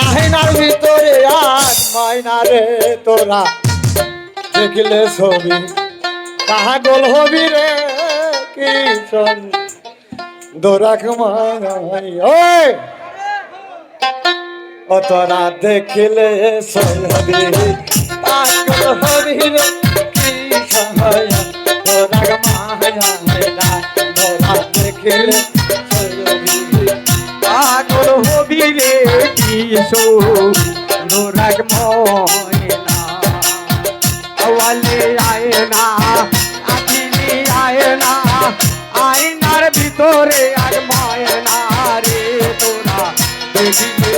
আয়নার ভিতরে আজ ময়না রে তোরা দেখলে ছবি পাগল হবি রে কিশোর দোরাক মাই ওই ও তোরা দেখলে ছবি পাগল হবি রে কিশোর দোরাক মায়া তোরা দেখলে পাগল হবি রে কিশোর দোরাক ময়না আওয়ালে আয়না আখিরি আয়না আয়নার ভিতরে আর ময়না রে তোরা দেখিলে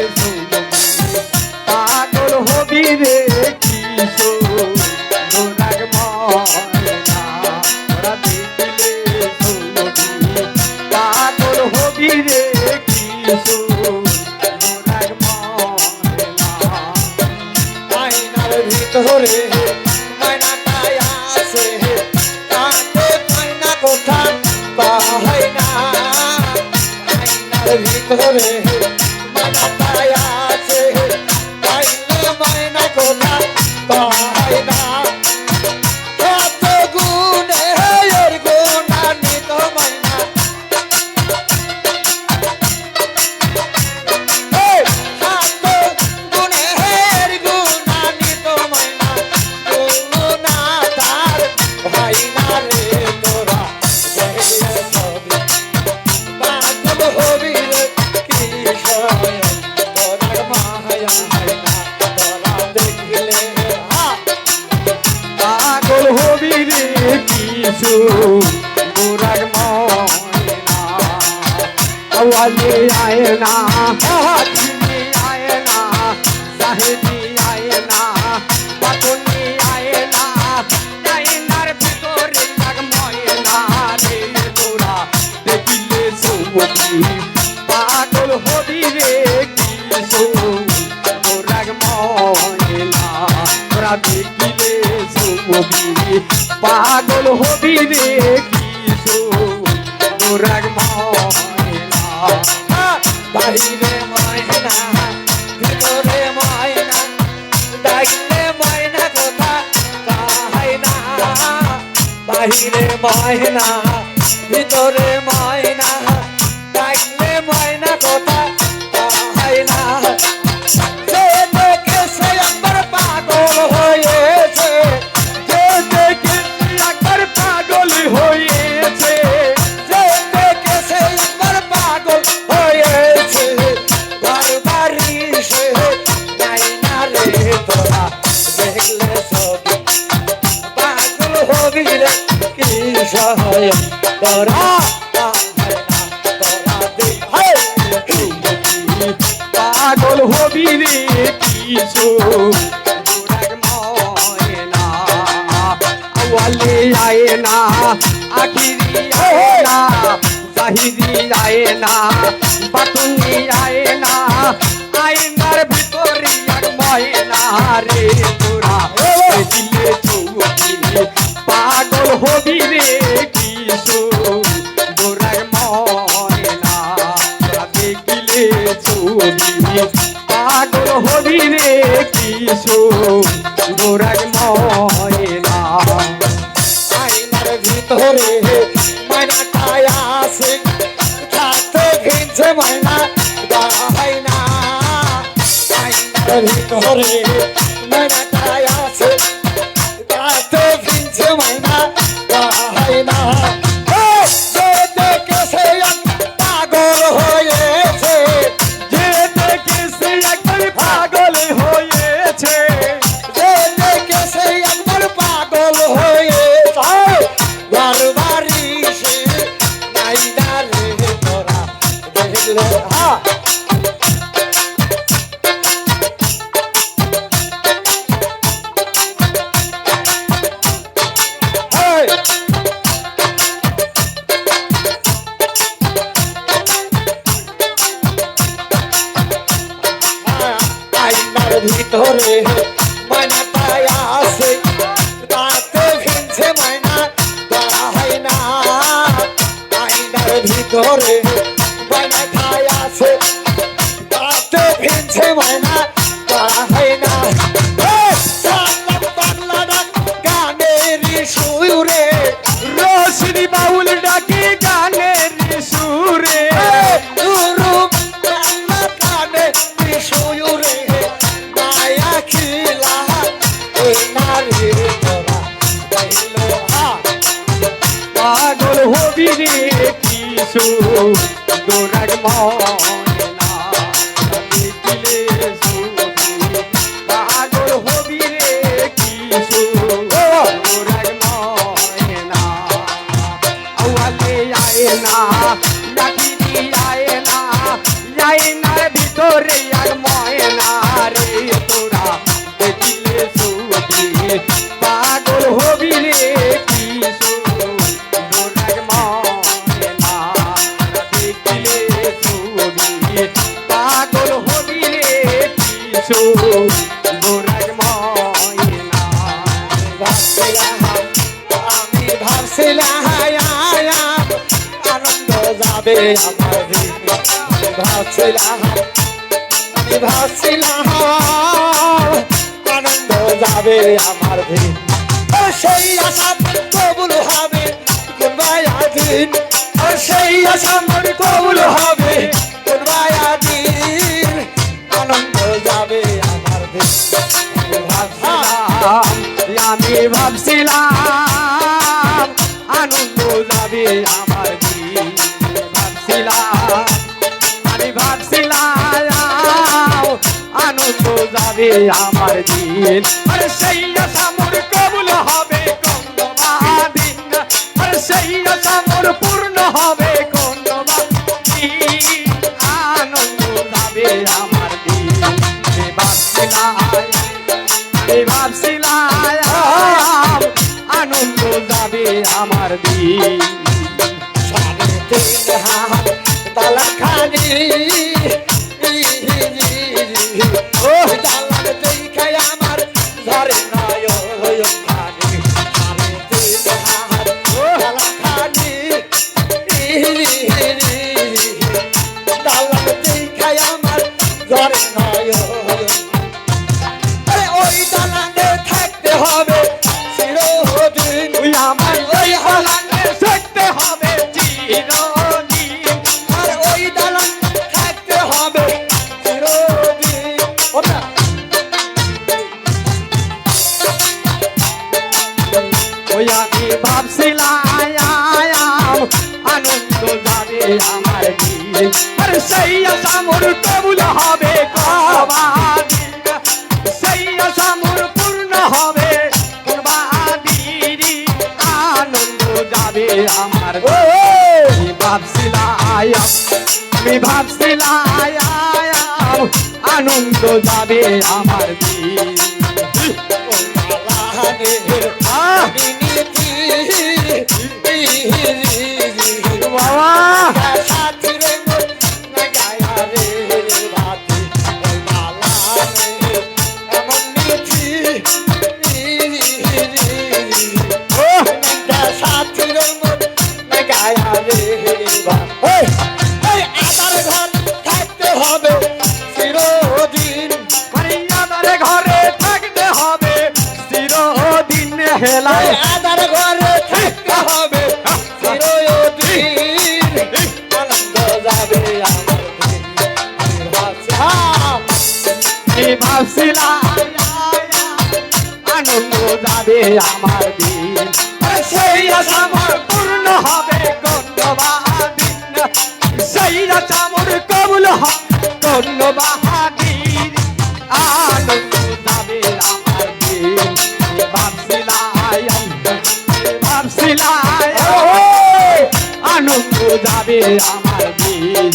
পাগল হবি রে কিশোর দোরাক ময়না তোরা দেখিলে পাগল হবি রে আয়নার ভিতরে ময়নাটাই আছে তাতে ময়না কোথা পাই না আয়নার ভিতরে ময়নাটাই আছে পাইলে ময়না কোথা পাই না কত গুণে এর গুণান্বিত ময়না পাগল হবি রে কিশোর দোরাক ময়না আওয়ালে আয়না আখিরি আয়না সাহেবি আয়না বাতনি আয়না আয়নার ভিতরে এক ময়না রে তোরা দেখিলে ছবি পাগল হবি রে কিশোর দোরাক ময়না তোরা দেখিলে ছবি পাগল হবি রে কিশোর দোরাক ময়না বাহিরে ময়না ভিতরে ময়না ডাকলে ময়না কোথা পাই না বাহিরে ময়না ভিতরে ময়না ডাকলে ময়না কোথা পাই না যে দেখে সে একবার পাগল হয়েছে যে দেখে একবার পাগল হয়েছে যে দেখে সে একবার পাগল হয়েছে বারবারই সে নাই না রে তোরা দেখলে ছবি পাগল হবি রে কিশোর তোরা পাগল হবি রে কিশোর দোরাক ময়না আওয়ালে আয়না আখিরি আয়না জাহিরি আয়না বাতুনি আয়না আয়নার ভিতরে এক ময়না রে তোরা দেখিলে ছবি পাগল হবি রে কিশোর দোরাক ময়না তোরা দেখিলে ছবি পাগল হবি রে কিশোর দোরাক ময়না আয়নার ভিতরে ময়নাটাই আছে তাতে ঘিনছে ময়না গায় না আয়নার ভিতরে ময়নাটাই আছে তাতে ঘিনছে ময়না গায় না যে দেখে সে পাগল হয়েছে যে দেখে সে একবার পাগল হয়েছে যে দেখে সে একবার পাগল হয়েছে বারবারই সে নাই না রে তোরা দেখলে আয়নার ভিতরে ময়নাটাই আছে তাতে ঘিনছে ময়না গায় না আয়নার ভিতরে ময়নাটাই আছে তাতে ঘিনছে ময়না ধরা হয় না বাংলা ডাক গানের সুরে রশিদি বাউল ডাকি গানের সুরে গুরু বাংলা গানের সুরে মায়া খিলা এই নারী তোরা গাইল পাগল হবি রে কিছু দোরাগ ময়না দেখিলে শুধু পাগল হবি রে কিছু দোরাগ ময়না আওয়ালে আয় না লাঠি দিয়ে আয় না ভিতরে আর ময়না রে তোরা দেখিলে শুধু পাগল হবি রে কিছু দোরাগ ময়না দেখিলে শুধু পাগল হবি রে কিছু দোরাগ ময়না আমি ভাবছিলাম আনন্দ যাবে আমার দিন আমি ভাবছিলাম আনন্দ যাবে আমার দিন সেই আশা কবুল হবে কোনবায়া দিন সেই আশা মন কবুল হবে কোনবায়া দিন আনন্দ যাবে আমার দিন আমি ভাবছিলাম আনন্দ যাবে আমার দিন আমি ভাবছিলাম আনন্দ যাবে আমার দিন আর সেই আশা মোর কবুল হবে কোনদিন আর সেই আশা মোর পূর্ণ হবে কোনদিন আনন্দ যাবে আমার দিন ভাবছিলাম আনন্দ যাবে আমার দিন সাড়ে তিন হাত তালাখানি ও তালাক দেখে আমার ধরে নয়ন খানি সাড়ে তিন হাত তালাখানি তালাক দেখে আমার ধরে নয়ন ওই দালানে থাকতে হবে চিরদিন ওই আমার ওই হলানে থাকতে হবে চিরদিন আর ওই দালান থাকতে হবে চিরদিন ওটা ওই আমি ভাবছিলাম আনন্দ যাবে আমার দিন আর সেই আশা মোর কবুল হবে কোনদিন সেই আশা মোর পূর্ণ হবে কোনদিন আনন্দ যাবে আমার আমি ভাবছিলাম আনন্দ যাবে আমার দিন বাবা আদার ঘর থাকতে হবে চিরদিন মারিয়াদারে ঘরে থাকতে হবে চিরদিন হেলায় আদার ঘরে থাকতে হবে চিরদিন আনন্দ যাবে আমার দিন ভাবছিলাম আনন্দ যাবে আমার দিন সেই আশা মোর পূর্ণ হবে কোনদিন সেই আশা মোর কবুল হবে কোনদিন আনন্দ যাবে আমার দিন ভাবছিলাম আনন্দ যাবে আমার দিন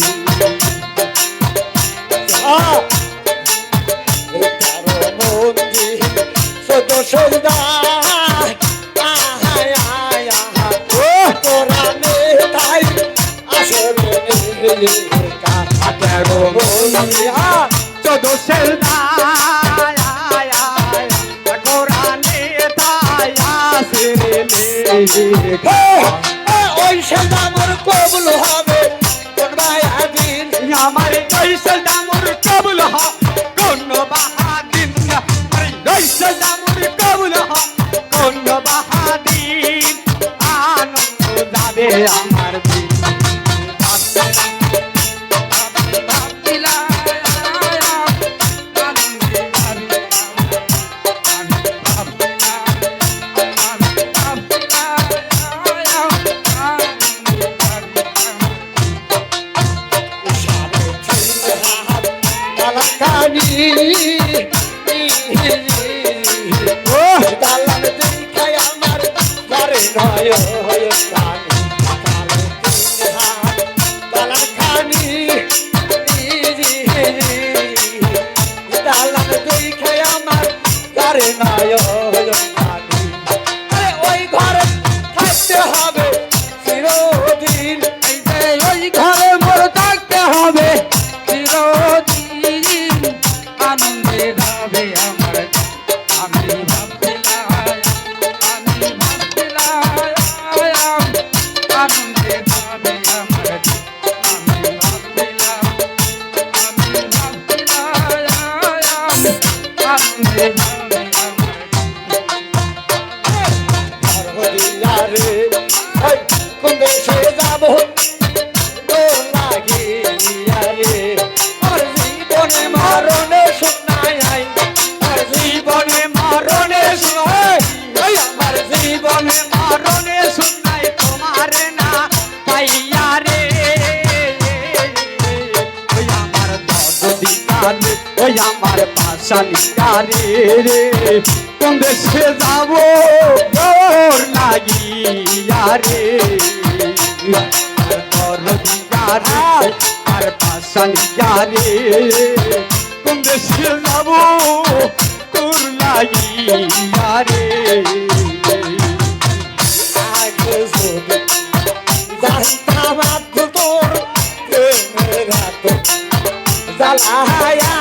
ওই সেটা আমার কবুল হবে কোন ভাই দিন আমার কবুল খানি দালান দেখায় আমার ঘরে নয় খানি দালান খানি দালান দেখায় আমার ঘরে নয় খানি ওই ঘরে থাকতে হবে চিরদিন এই যে ওই ঘরে মোর থাকতে হবে চিরদিন আনন্দে যাবে আমার আমি ভাবছিলাম আনন্দে যাবে আমার আমি ভাবছিলাম আনন্দে যাবে আমার রে কোন দেশে যাব তোর লাগিয়া রে আর জীবনে মরণে সুখ নাই আর জীবনে মরণে সুখ নাই আমার জীবনে মরণে সুখ নাই তোমার না পাইয়া রে ওই আমার দদিদার ওই আমার পাশানিয়া রে কোন দেশে যাব তোর লাগিয়া রে দদিয়া রে আর পাশানিয়া রে কোন দেশে যাব তোর লাগিয়া রে আগে যদি জানতাম আব্দুল তোর প্রেমের রাত জ্বালায়া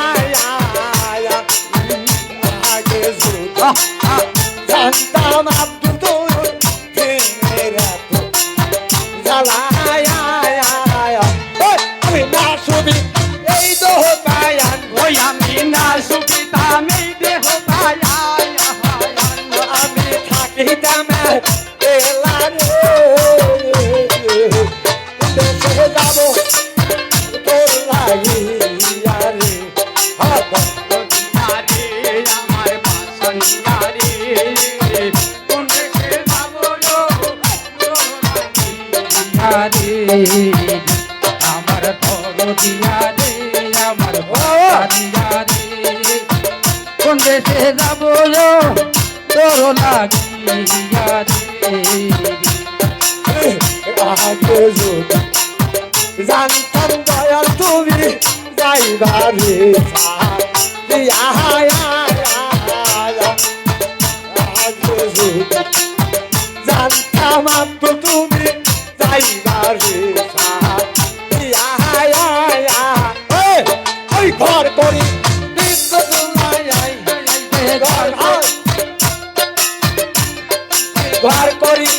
আগে যদি জানতাম আব্দুল তোর প্রেমের রাত জ্বালায়া আমি না শুনি এই দেহ পায়ান ওই আমি না সুবিধা আমি দেহ পায়া আমি থাকিতাম এলারে দেশে যাব তোর লাগিয়া রে রে আমার পাশানিয়া রে কোন দেশে যাব রে আমার দরদিয়া রে আমার পাশানিয়া রে কোন দেশে যাব তোর লাগিয়া রে আগে যদি জানতাম দয়াল তুমি যাইবারে আগে যদি জানতাম আব্দুল তুমি যাইবারে ওই ঘর করি ঘর করি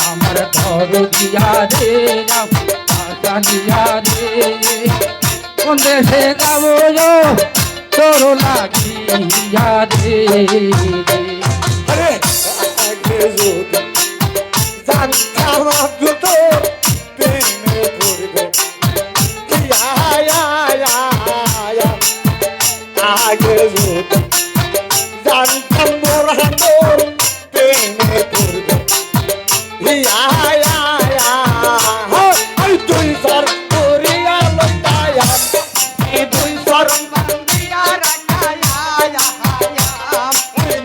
আমার দরদিয়া রে পাশানিয়া রে কোন দেশে যাব তোর লাগিয়া রে আরে আগে যদি জানতাম আব্দুল তোর প্রেমে পড়ব আগে যদি জানতাম বোরহান তোর প্রেমে পড়ব তুই সর করিয়া লইতায়া তুই সর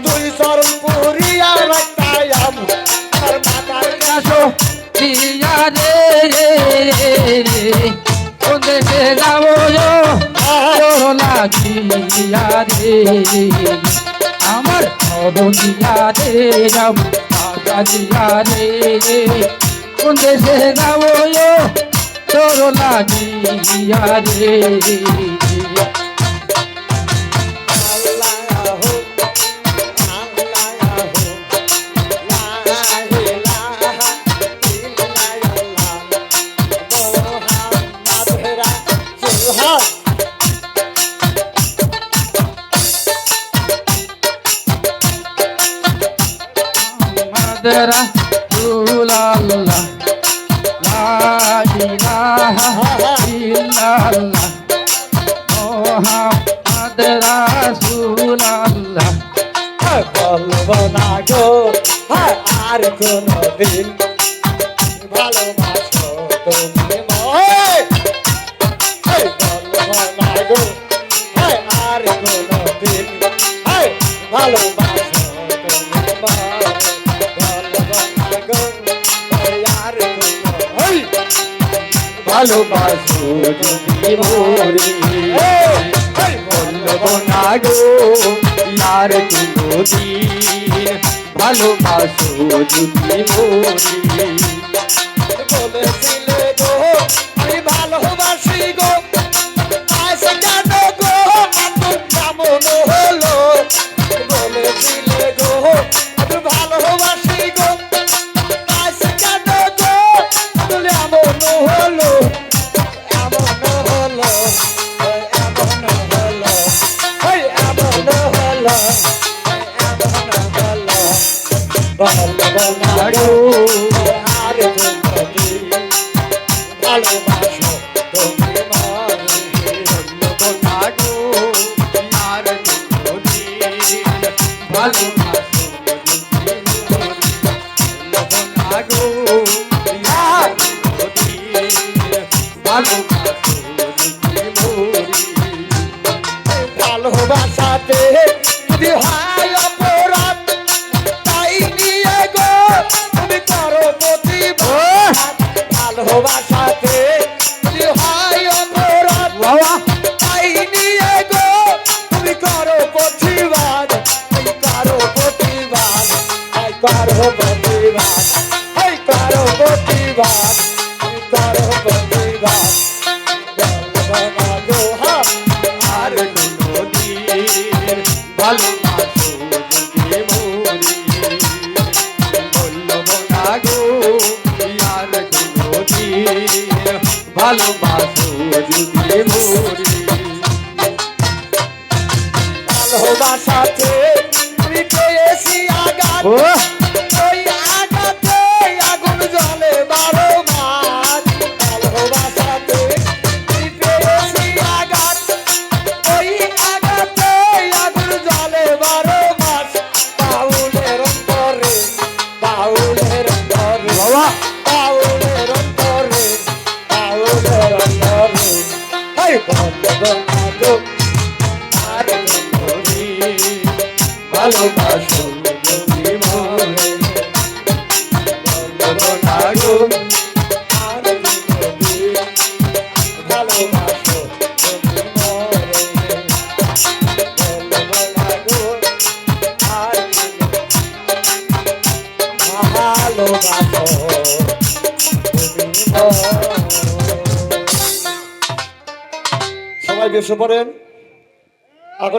তুই সর করিয়া লইতায়াম আর মাতার আসো দিয়া রে কোন দেশে যাব তোর লাগিয়া রে আমার দরদিয়া রে পাশানিয়া রে কোন দেশে যাব তোর লাগিয়া রে মাদরা রাসূলুল্লাহ লা ইলাহা ইল্লাল্লাহ মুহাম্মদ রাসূলুল্লাহ বলবো না গো হ্যাঁ আর কোনদিন ভালোবাসো তুমি ময় বলবো না গো হ্যাঁ আর কোনদিন ভালোবাসো তুমি ময় বলবো না গো আর কোনদিন ভালোবাসো যদি মোরে বলবো না গো আর কোনদিন ভালোবাসো যদি মোরে বলেছিলে গো আমি ভালোবাসি গো আজ কেন গো আমার কেমন হলো বলেছিলে গো আমি ভালোবাসি গো আজ কেন গো আমার এমন হলো এমন হলো এমন হলো ওই এমন হলো এমন হলো বলবো না গো আর কোনদিন ভালোবাসো তুমি মরে বলবো না গো আর কোনদিন ভালোবাসো যদি মোরে বলবো না গো আর কোনদিন ভালোবাসো যদি মোরে ভালোবাসাতে যদি হয় অপরাধ তাই নিয়ে গো তুমি করো প্রতিবাদ ভালোবাসাতে যদি হয় অপরাধ বাবা তাই নিয়ে গো তুমি করো প্রতিবাদ তুমি করো প্রতিবাদ তাই করো প্রতিবাদ এই করো প্রতিবাদ তুমি করো প্রতিবাদ বলবো না গো হ্যাঁ আর কোনদিন ভালোবাসো যদি মোরে বলবো না গো আর কোনদিন ভালোবাসো যদি মোরে ভালোবাসাতে তুমি পেয়েছি আঘাত ও ওই আঘাতে আগুন জ্বলে 12 মাস ভালোবাসাতে তুমি পেয়েছি আঘাত ওই আঘাতে আগুন জ্বলে 12 মাস বাউলের অন্তরে বাউলের অন্তরে বাবা বাউলের অন্তরে বাউলের অন্তরে এই বলবো না গো আর কোনদিন ভালোবাসো যদি মোরে বলবো না গো আর কোনদিন ভালোবাসো তুমি মরে বলবো না গো আর ভালোবাসো তুমি মরে সবাই বেশ পড়েন।